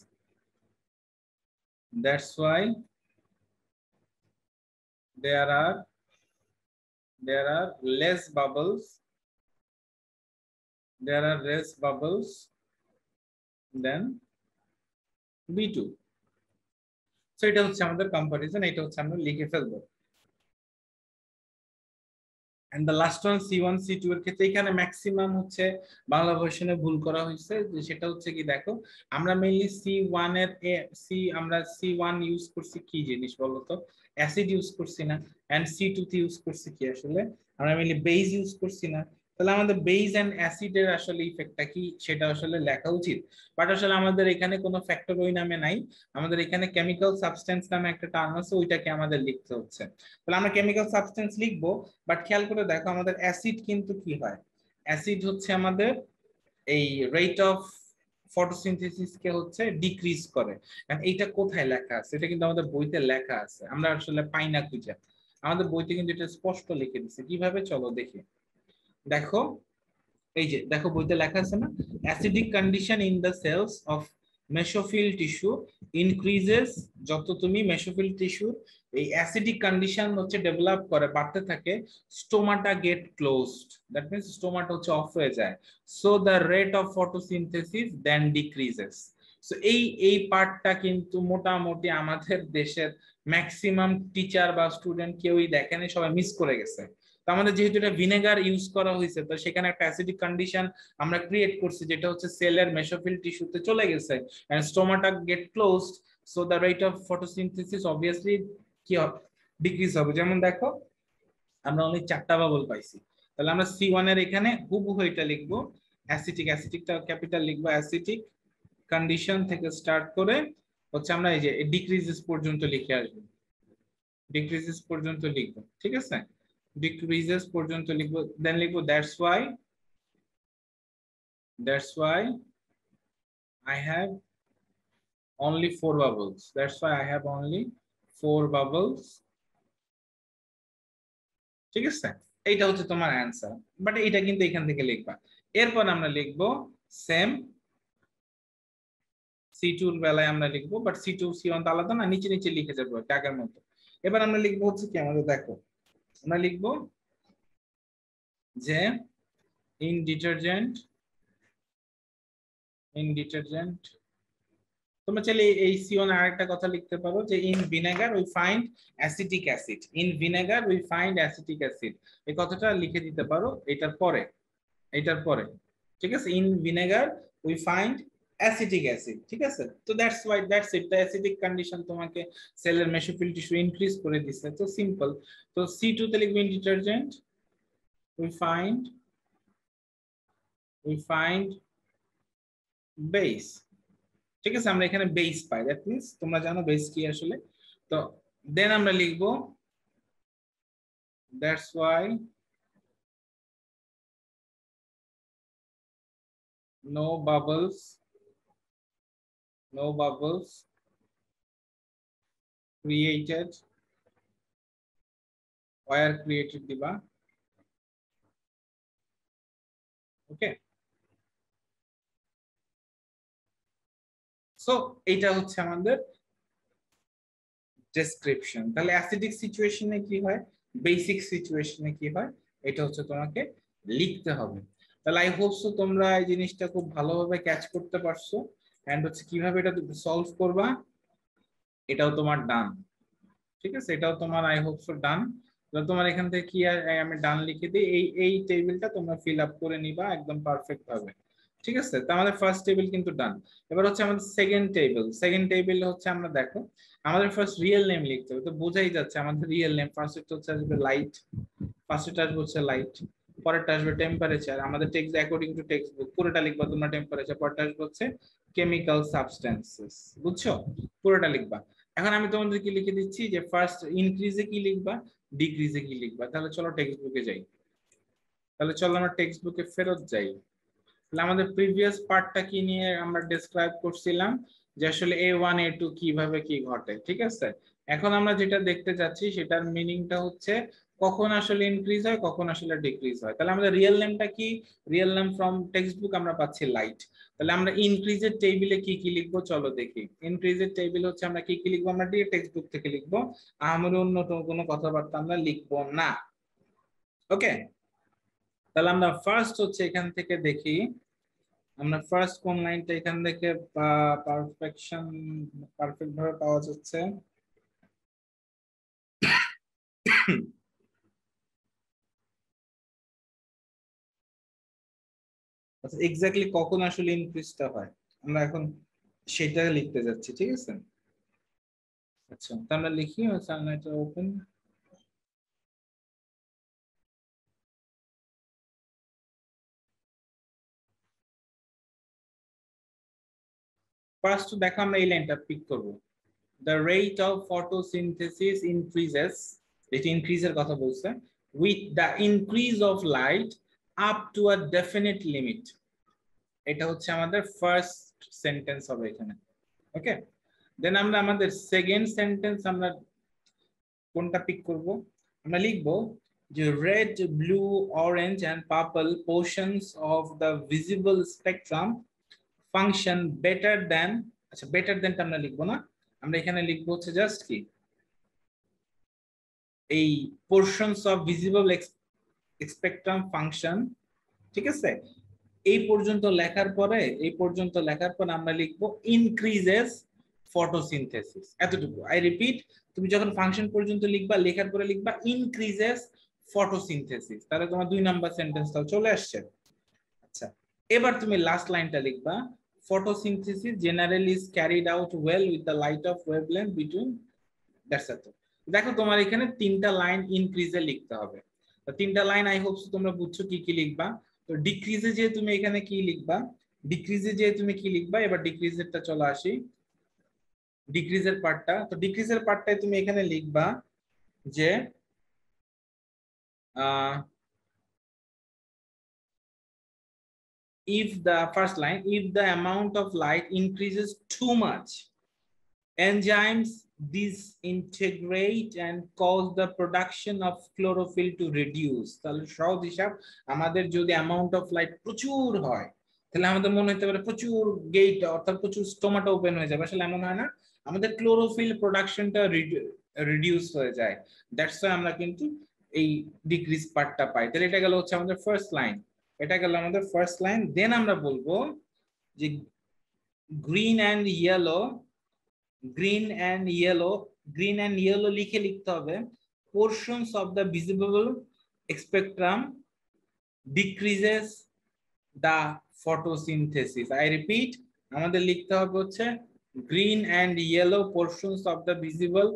Speaker 1: that's why there are less bubbles than B2। So এটা হচ্ছে আমাদের কম্পারিজন, এটা হচ্ছে আমরা লিখে ফেলবো। and the last one C1 C2 এর ক্ষেত্রে এখানে ম্যাক্সিমাম হচ্ছে বাংলা ভার্সনে ভুল করা হয়েছে, যে সেটা হচ্ছে কি দেখো, আমরা মেইনলি C1 এর আমরা C1 ইউজ করছি কি জিনিস বলো তো, অ্যাসিড ইউজ করছি না, এন্ড C2 তে ইউজ করছি কি আসলে, আমরা মেইনলি বেস ইউজ করছি না। তাহলে আমাদের বেস এন্ড অ্যাসিডের আসলে ইফেক্টটা কি সেটা আসলে লেখা উচিত, বাট আসলে আমাদের এখানে কোনো ফ্যাক্টর ওই নামে নাই, আমাদের এখানে কেমিক্যাল সাবস্টেন্স নামে একটা টার্ম আছে, ওইটাকে আমাদের লিখতে হচ্ছে। তাহলে আমরা কেমিক্যাল সাবস্টেন্স লিখবো, বাট খেয়াল করে দেখো আমাদের অ্যাসিড কিন্তু কি হয়, অ্যাসিড হচ্ছে আমাদের এই রেট অফ ফটোসিনথেসিস কে হচ্ছে ডিক্রিজ করে। এইটা কোথায় লেখা আছে, এটা কিন্তু আমাদের বইতে লেখা আছে, আমরা আসলে পাই না খুঁজে, আমাদের বইতে কিন্তু এটা স্পষ্ট লিখে দিচ্ছে। কিভাবে চলো দেখি, দেখো এই যে দেখো বইতে লেখা আছে না, acidic condition in the cells of mesophyll tissue increases, যত তুমি মেসোফিল টিস্যু এই অ্যাসিডিক কন্ডিশন হচ্ছে ডেভেলপ করে বাড়তে থাকে, stomata get closed, that means stomata হচ্ছে অফ হয়ে যায়, so the rate of photosynthesis then decreases. So এই পার্টটা কিন্তু মোটামুটি আমাদের দেশের ম্যাক্সিমাম টিচার বা স্টুডেন্ট কেউই দেখেনি, সবাই মিস করে গেছে। তো আমাদের যেহেতু এটা ভিনেগার ইউজ করা হয়েছে, তো সেখানে একটা অ্যাসিডিক কন্ডিশন আমরা ক্রিয়েট করছি, যেটা হচ্ছে সেলের মেসোফিল টিস্যুতে চলে গেছে, and stomata get closed, so the rate of photosynthesis obviously কি হবে, ডিক্রিজ হবে। যেমন দেখো আমরা অনলি 4টা বাবল পাইছি। তাহলে আমরা C1 এর এখানে হুবহু এটা লিখবো, অ্যাসিটিক, অ্যাসিটিকটা ক্যাপিটাল লিখবো, অ্যাসিটিক কন্ডিশন থেকে স্টার্ট করে হচ্ছে আমরা এই যে ডিক্রিজেস পর্যন্ত লিখে আসবো, ডিক্রিজেস পর্যন্ত লিখবো, ঠিক আছে, ডিক্রিজেস পর্যন্ত লিখবো, দেন লিখবো that's why I have only 4 bubbles, that's why I have only 4 bubbles, ঠিক আছে, এইটা হচ্ছে তোমার অ্যান্সার। বাট এইটা কিন্তু এখান থেকে লিখবা। এরপর আমরা লিখবো সেম C2 এর বেলায় আমরা লিখবো, বাট C2 C1 তো আলাদা না, নিচে নিচে লিখে যাবো ট্যাগের মতো। এবার আমরা লিখবো হচ্ছে কি, আমাদের দেখো আমরা লিখবো যে ইন ডিটারজেন্ট তোমরা চাইলে এই C1 আরেকটা কথা লিখতে পারো যে in vinegar we find acetic acid, in vinegar we find acetic acid, এই কথাটা লিখে দিতে পারো এটার পরে, ঠিক আছে, in vinegar we find acetic acid, ঠিক আছে। তো that's it, the acidic condition তোমাকে সেলের মেসোফিল টিস্যু ইনক্রিজ করে দিচ্ছে, তো সিম্পল। তো C2 তে লিখবে in detergent we find base, ঠিক আছে, আমরা এখানে বেস পাই, দ্যাট মিন্স তোমরা জানো বেস কি আসলে। তো দেন আমরা লিখবো that's why no bubbles created দিবা, ওকে। সো এইটা হচ্ছে আমাদের ডেসক্রিপশন। তাহলে অ্যাসিডিক সিচুয়েশনে কি হয়, বেসিক সিচুয়েশনে কি হয়, এটা হচ্ছে তোমাকে লিখতে হবে। তাহলে আই হোপ সো তোমরা এই জিনিসটা খুব ভালোভাবে ক্যাচ করতে পারছো, এন্ড হচ্ছে কিভাবে এটা সলভ করবা এটাও তোমার ডান, ঠিক আছে, এটাও তোমার আই হোপ সো ডান। তোমার এখান থেকে কি আমি ডান লিখে দিই, এই টেবিলটা তোমরা ফিল আপ করে নিবা একদম পারফেক্ট ভাবে, ঠিক আছে। তো আমাদের ফার্স্ট টেবিল কিন্তু ডান। এবার হচ্ছে আমাদের সেকেন্ড টেবিল হচ্ছে আমরা দেখো আমাদের ফার্স্ট রিয়েল নেম লিখতে হবে, তো বোঝাই যাচ্ছে আমাদের রিয়েল নেম ফার্স্ট হচ্ছে আসবে লাইট, ফার্স্ট আসবে হচ্ছে লাইট, পরেরটা আসবে টেম্পারেচার, আমাদের text according to text book পুরোটা লিখবা তোমরা টেম্পারেচার, পরেরটা আসবে হচ্ছে কেমিক্যাল সাবস্টেন্সেস, বুঝছো, পুরোটা লিখবা। এখন আমি তোমাদেরকে লিখে দিচ্ছি যে ফার্স্ট ইনক্রিজে কি লিখবা, ডিক্রিজে কি লিখবা। তাহলে চলো টেক্সট বুকে যাই, আমরা টেক্সট বুকে ফেরত যাই। তাহলে আমাদের প্রিভিয়াস পার্টটা কি নিয়ে আমরা ডেসক্রাইব করছিলাম যে আসলে A1 A2 কিভাবে কি ঘটে, ঠিক আছে। এখন আমরা যেটা দেখতে যাচ্ছি সেটার মিনিংটা হচ্ছে কখন আসলে ইনক্রিজ হয় কখন আসলে ডিক্রিজ হয়। তাহলে আমাদের রিয়েল নেমটা কি, real name from text book আমরা পাচ্ছি লাইট। তাহলে আমরা ইনক্রিজের টেবিলে কি কি লিখবো চলো দেখি। ইনক্রিজের টেবিল হচ্ছে আমরা কি কি লিখবো, আমরা ডিরেক্ট টেক্সট বুক থেকে লিখবো, আমরা অন্য কোনো কথাবার্তা আমরা লিখবো না, ওকে। তাহলে আমরা ফার্স্ট হচ্ছে এখান থেকে দেখি, আমরা ফার্স্ট কোন লাইনটা এখান থেকে পারফেক্ট ভাবে পাওয়া যাচ্ছে। আচ্ছা এক্স্যাক্টলি কখন আসলে ইনক্রিজটা হয় আমরা এখন সেটা লিখতে যাচ্ছি, ঠিক আছে। আচ্ছা তো আমরা লিখি সানলাইট ওপেন, ফার্স্ট দেখো আমরা এই লাইনটা পিক করব, the rate of photosynthesis increases, যেটা ইনক্রিজের কথা বলছে, with the increase of light up to a definite limit, এটা হচ্ছে আমাদের ফার্স্ট সেন্টেন্স হবে এখানে, ওকে। দেন আমরা আমাদের সেকেন্ড সেন্টেন্স আমরা কোনটা পিক করব, আমরা লিখব যে red blue orange and purple portions of the visible spectrum function better than, আচ্ছা বেটার দ্যানটা আমরা লিখবো না, আমরা এখানে লিখবো হচ্ছে জাস্ট কি এই portions of visible spectrum function, ঠিক আছে। এই পর্যন্ত লেখার পরে আমরা লিখবো ইনক্রিজেস ফটোসিনথেসিস, এতটুকু। আই রিপিট, তুমি যখন ফাংশন পর্যন্ত লিখবা লেখার পরে লিখবা ইনক্রিজেস ফটোসিনথেসিস, তাহলে তোমার 2 নাম্বার সেন্টেন্সটাও চলে আসছে। আচ্ছা এবার তুমি লাস্ট লাইনটা লিখবা photosynthesis generally is carried out well with the light of wavelength between, that's it. দেখো তোমার এখানে 3টা লাইন ইনক্রিজে লিখতে হবে, তিনটা লাইন আই হোপ তোমরা বুঝছো কি কি লিখবা। তো ডিক্রিজে যে তুমি এখানে কি লিখবা, ডিক্রিজে যে তুমি কি লিখবা, এবার ডিক্রিজেরটা চলে আসি, ডিক্রিজের পার্টটা। তো ডিক্রিজের পার্টটাই তুমি এখানে লিখবা যে if the first line, if the amount of light increases too much, enzymes disintegrate and cause the production of chlorophyll to reduce। তাহলে সহজ হিসাব, আমাদের যদি অ্যামাউন্ট অফ লাইট প্রচুর হয় তাহলে আমাদের মনে হতে পারে প্রচুর গেট অর্থাৎ প্রচুর স্টোমাটা ওপেন হয়ে যাবে, আসলে এমন হয় না, আমাদের ক্লোরোফিল প্রোডাকশনটা রিডিউস হয়ে যায়। দ্যাটস ওয়াই আমরা কিন্তু এই ডিক্রিজ পার্টটা পাই। তাহলে এটা গেল হচ্ছে আমাদের ফার্স্ট লাইন, এটা গেল আমাদের ফার্স্ট লাইন। দেন আমরা বলবো যে green and yellow, green and yellow, green and yellow লিখে লিখতে হবে portions of the visible spectrum decreases the photosynthesis। I repeat, আমাদের লিখতে হবে হচ্ছে green and yellow portions of the visible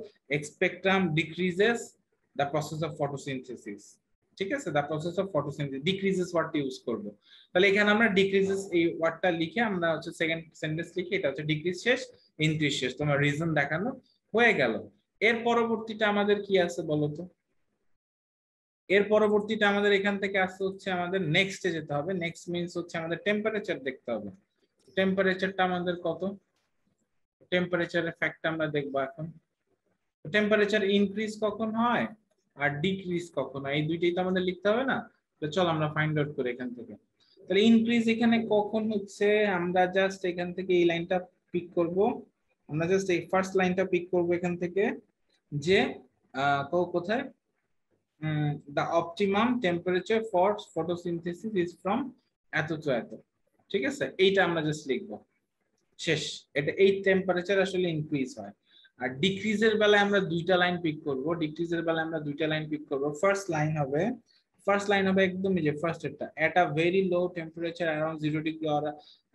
Speaker 1: spectrum decreases the process of photosynthesis। ঠিক আছে, the process of photosynthesis decreases ওয়ার্ডটা ইউজ করব। তাহলে এখানে আমরা decreases এই ওয়ার্ডটা লিখে আমরা হচ্ছে সেকেন্ড সেন্টেন্স লিখে এটা হচ্ছে ডিক্রিজ শেষ, ইনক্রিজ শেষ, তোমার রিজন দেখানো হয়ে গেল। এর পরবর্তীটা আমাদের কি আছে বলো তো? এর পরবর্তীটা আমাদের এখান থেকে আসতে হচ্ছে আমাদের নেক্সটে যেতে হবে। নেক্সট মিন্স হচ্ছে আমাদের টেম্পারেচার দেখতে হবে। টেম্পারেচারটা আমাদের কত, টেম্পারেচারের ফ্যাক্ট আমরা দেখবো এখন। টেম্পারেচার ইনক্রিজ কখন হয় আর ডিক্রিজ কখন হয়, এই দুইটাই তো আমাদের লিখতে হবে না? তো চল আমরা ফাইন্ড আউট করি এখান থেকে। তাহলে ইনক্রিজ এখানে কখন হচ্ছে, আমরা জাস্ট এখান থেকে এই লাইনটা পিক করব, আমরা জাস্ট এই ফার্স্ট লাইনটা পিক করব এখান থেকে যে কোথায় the optimum temperature for photosynthesis is from এত to এত। ঠিক আছে, এইটা আমরা জাস্ট লিখবো, শেষ। এটা এই টেম্পারেচার আসলে ইনক্রিজ হয়। আর ডিক্রিজের বেলায় আমরা দুইটা লাইন পিক করব, ডিক্রিজের বেলায় আমরা দুইটা লাইন পিক করব। ফার্স্ট লাইন হবে, ফার্স্ট লাইন হবে একদম এই যে ফার্স্ট এটা, at a very low temperature around 0 degree or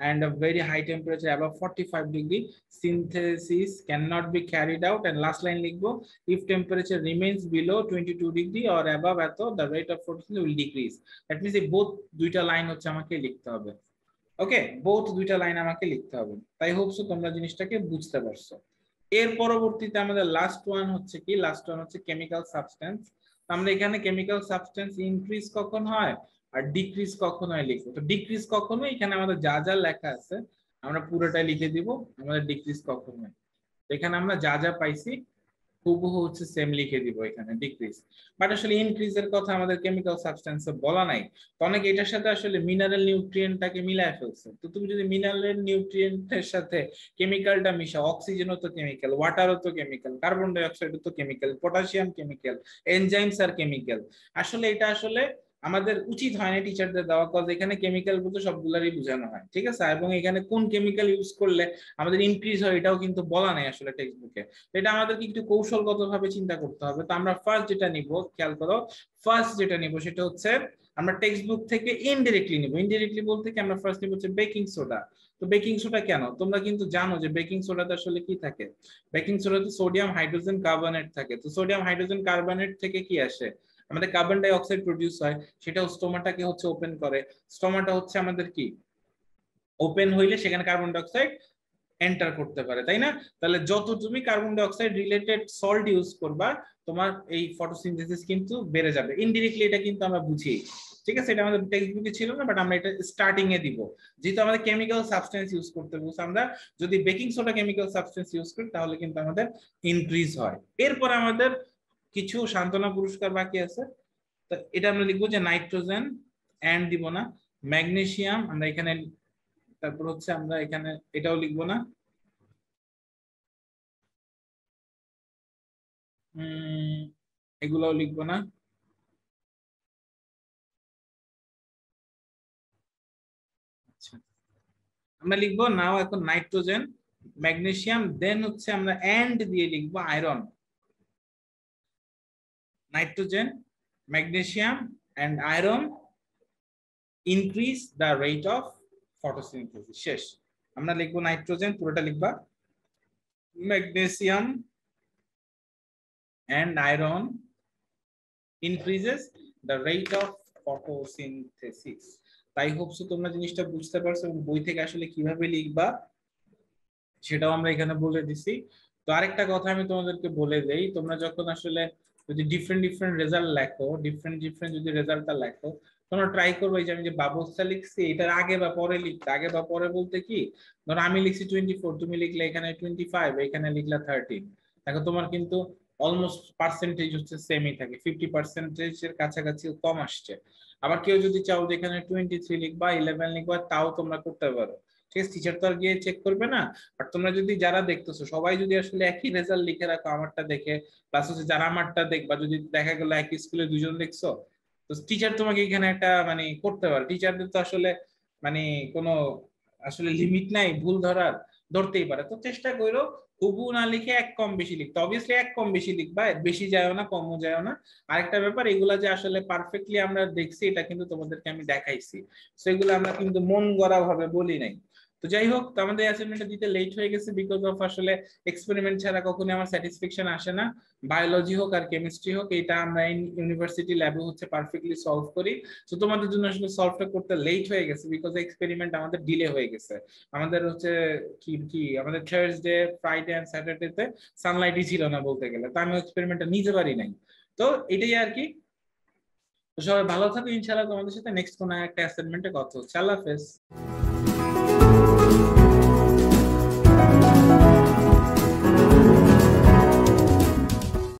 Speaker 1: and a very high temperature above 45 degree synthesis cannot be carried out। and last line লিখবো if temperature remains below 22 degree or above এত the rate of photosynthesis will decrease। that means এই both দুইটা line হচ্ছে আমাকে লিখতে হবে। ওকে, both দুইটা line আমাকে লিখতে হবে। তাই হোপসো তোমরা জিনিসটাকে বুঝতে পারছো। এর পরবর্তীতে আমাদের লাস্ট ওয়ান হচ্ছে কি, লাস্ট ওয়ান হচ্ছে কেমিক্যাল সাবস্টেন্স। আমরা এখানে কেমিক্যাল সাবস্টেন্স ইনক্রিজ কখন হয় আর ডিক্রিজ কখন হয় লিখবো। তো ডিক্রিজ কখন হয় এখানে আমাদের যা যা লেখা আছে আমরা পুরোটাই লিখে দিব, আমাদের ডিক্রিজ কখন হয় এখানে আমরা যা যা পাইছি হুবহু হচ্ছে সেম লিখে দিব এখানে ডিক্রিজ। বাট আসলে ইনক্রিজের কথা আমাদের কেমিক্যাল সাবস্টেন্সে বলা নাই। তো অনেকে এটার সাথে আসলে মিনারেল নিউট্রিয়েন্টটাকে মিলায় ফেলছে। তো তুমি যদি মিনারেল নিউট্রিয়েন্টের সাথে কেমিক্যালটা মিশাও, অক্সিজেনও তো কেমিক্যাল, ওয়াটারও তো কেমিক্যাল, কার্বন ডাই অক্সাইডও তো কেমিক্যাল, পটাশিয়াম কেমিক্যাল, এনজাইমস আর কেমিক্যাল। আসলে এটা আসলে আমাদের উচিত হয় না টিচারদের দেওয়া, কজ এখানে কেমিক্যাল বলতে সবগুলারই বোঝানো হয়। ঠিক আছে, এবং এখানে কোন কেমিক্যাল ইউজ করলে আমাদের ইনক্রিজ হয় এটাও কিন্তু বলা নাই আসলে টেক্সট বুকে। এটা আমাদেরকে একটু কৌশলগতভাবে চিন্তা করতে হবে। তো আমরা ফার্স্ট যেটা নিব, খেয়াল করো, ফার্স্ট যেটা নিব সেটা হচ্ছে আমরা টেক্সট বুক থেকে ইনডিরেক্টলি নিব। ইনডিরেক্টলি বলতে কি আমরা ফার্স্ট নিব হচ্ছে বেকিং সোডা। তো বেকিং সোডা কেন, তোমরা কিন্তু জানো যে বেকিং সোডাতে আসলে কি থাকে, বেকিং সোডাতে সোডিয়াম হাইড্রোজেন কার্বনেট থাকে। তো সোডিয়াম হাইড্রোজেন কার্বনেট থেকে কি আসে, আমাদের কার্বন ডাই অক্সাইড প্রডিউস হয়, সেটাও স্টোমাটাকে হচ্ছে ওপেন করে। স্টোমাটা হচ্ছে আমাদের কি, ওপেন হইলে সেখানে কার্বন ডাই অক্সাইড এন্টার করতে পারে, তাই না? তাহলে যত তুমি carbon die oxide related salt use করবা তোমার এই ফটোসিনথেসিস কিন্তু বেড়ে যাবে। ইনডিরেক্টলি এটা কিন্তু আমরা বুঝি। ঠিক আছে, এটা আমাদের টেক্সট বুকে ছিল না, বাট আমরা এটা স্টার্টিং এ দিব। যেহেতু আমাদের কেমিক্যাল সাবস্টেন্স ইউজ করতে বলছে, আমরা যদি baking soda chemical substance use করি তাহলে কিন্তু আমাদের ইনক্রিজ হয়। এরপর আমাদের কিছু সান্ত্বনা পুরস্কার বাকি আছে। তো এটা আমরা লিখবো যে নাইট্রোজেন এন্ড দিব না, ম্যাগনেসিয়াম আমরা এখানে, তারপর হচ্ছে আমরা এখানে এটাও লিখবো না, এগুলোও লিখবো না। আচ্ছা, আমরা লিখবো নাও এখন নাইট্রোজেন, ম্যাগনেসিয়াম, দেন হচ্ছে আমরা এন্ড দিয়ে লিখবো iron. Nitrogen, magnesium and iron increase the rate of photosynthesis. শেষ, আমরা লিখবো নাইট্রোজেন পুরোটা লিখবা, magnesium and iron increases the rate of photosynthesis. তাই হোপসো তোমরা জিনিসটা বুঝতে পারছো এবং বই থেকে আসলে কিভাবে লিখবা সেটাও আমরা এখানে বলে দিছি। তো আরেকটা কথা আমি তোমাদেরকে বলে দেই, তোমরা যখন আসলে যদি ডিফারেন্ট ডিফারেন্ট রেজাল্ট লেখো, ডিফারেন্ট ডিফারেন্ট যদি রেজাল্টটা লেখো, তোমরা ট্রাই করবে যে আমি যে বাবলসটা লিখছি এটার আগে বা পরে লিখতে। আগে বা পরে বলতে কি, ধরো আমি লিখছি 24, তুমি লিখলে এখানে 25, এখানে লিখলা 13, দেখো তোমার কিন্তু অলমোস্ট পার্সেন্টেজ হচ্ছে সেমই থাকে, 50%-এর কাছাকাছি কম আসছে। আবার কেউ যদি চাও যে এখানে 23 লিখবা, 11 লিখবা, তাও তোমরা করতে পারো। ঠিক আছে, টিচার তো আর গিয়ে চেক করবে না। আর তোমরা যদি যারা দেখতেছো সবাই যদি আসলে একই রেজাল্ট লিখে রাখো আমারটা দেখে, প্লাস হচ্ছে যারা আমারটা দেখবা, যদি দেখা গেল একই স্কুলে দুজন দেখছো, তো টিচার তোমাকে এখানে একটা মানে করতে পারে। টিচারদের তো আসলে মানে কোনো আসলে লিমিট নাই ভুল ধরার, ধরতেই পারে। তো চেষ্টা করো হুবহু না লিখে এক কম বেশি লিখতে। অবভিয়াসলি এক কম বেশি লিখবা, বেশি যায়ও না কমও যায়ও না। আরেকটা ব্যাপার, এগুলা যে আসলে পারফেক্টলি আমরা দেখছি এটা কিন্তু তোমাদেরকে আমি দেখাইছি, তো এগুলো আমরা কিন্তু মন গড়া ভাবে বলি নাই। তো যাই হোক, তো আমাদের অ্যাসাইনমেন্টটা দিতে লেট হয়ে গেছে বিকজ অফ আসলে এক্সপেরিমেন্ট ছাড়া কখনোই আমার স্যাটিসফ্যাকশন আসে না। বায়োলজি হোক আর কেমিস্ট্রি হোক, এটা আমরা ইউনিভার্সিটি ল্যাবে হচ্ছে পারফেক্টলি সলভ করি। তো তোমাদের জন্য আসলে সলভটা করতে লেট হয়ে গেছে বিকজ এক্সপেরিমেন্ট আমাদের ডিলে হয়ে গেছে। আমাদের হচ্ছে কি কি আমাদের থার্সডে, ফ্রাইডে এন্ড স্যাটারডেতে সানলাইটই ছিল না বলতে গেলে, তো আমি এক্সপেরিমেন্টটা নিতে পারি নাই। তো এটাই আর কি। তো সবাই ভালো থাকো, ইনশাআল্লাহ তোমাদের সাথে নেক্সট কোনো একটা অ্যাসাইনমেন্টে কথা হচ্ছে। আল্লাহ হাফেজ।